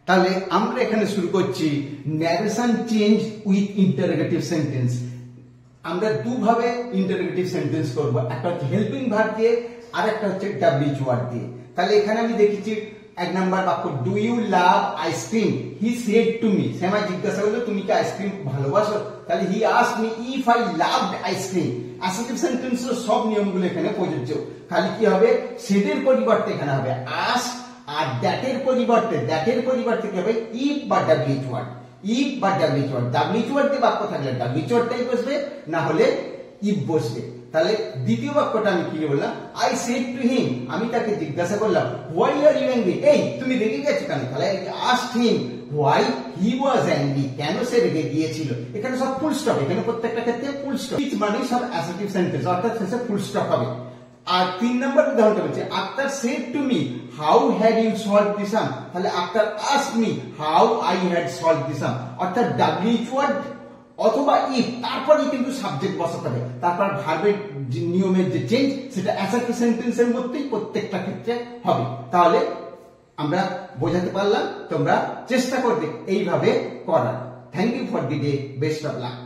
তাহলে আমরা এখানে শুরু করছি narration change with interrogative sentence. আমরা দুভাবে ইন্টারোগেটিভ সেন্টেন্স করব, একটা হচ্ছে হেল্পিং ভার্ব দিয়ে আর একটা হচ্ছে ডাব্লিউএইচ ওয়ার্ড দিয়ে। তাহলে এখানে আমি দেখেছি এক নাম্বার বাক্য, do you love ice cream, he said to me, সে আমায় জিজ্ঞাসা করলো তুমি কি আইসক্রিম ভালোবাসো, তাহলে he asked me if I loved ice cream. Assertive সেন্টেন্সের সব নিয়মগুলো এখানে প্রযোজ্য। খালি কি হবে, সেডের পরিবর্তে এখানে হবে আস্ক, আর দ্যাটের পরিবর্তে কি হবে ইফ বা ডাব্লিউএইচ ওয়ার্ড, ইফ বা ডাব্লিউএইচ ওয়ার্ড। ডাব্লিউএইচ ওয়ার্ড দিয়ে বাক্য থাকলে ডাব্লিউএইচ ওয়ার্ডটাই বসবে, না হলে ইফ বসবে। তাহলে দ্বিতীয় বাক্যটা আমি কি বললাম, আই সেড টু হিম, আমি তাকে জিজ্ঞাসা করলাম হোয়াই আর ইউ অ্যাংরি, এই তুমি রেগে গেছো কেন। তাহলে asked him why he was angry, কেন সে রেগে গিয়েছিল। এখানে সব ফুল স্টপ, এখানে প্রত্যেকটা ক্ষেত্রে ফুল স্টপ, মানে সব অ্যাসার্টিভ সেন্টেন্স, অর্থাৎ শেষে ফুল স্টপ হবে। আর 3 নম্বর উদাহরণটা হচ্ছে after said to me how had you solved this sum, তাহলে after asked me how I had solved this sum, অর্থাৎ ডাব্লিউএইচ ওয়ার্ড অথবা ইফ, তারপরেই কিন্তু সাবজেক্ট বসাতে হবে। তারপর ভার্বের নিয়মের যে চেঞ্জ সেটা অ্যাসার্টিভ সেন্টেন্সের মধ্যেই প্রত্যেকটা ক্ষেত্রে হবে। তাহলে আমরা বোঝাতে পারলাম, তোমরা চেষ্টা করবে এইভাবে করার। Thank you for the day, best of lakh.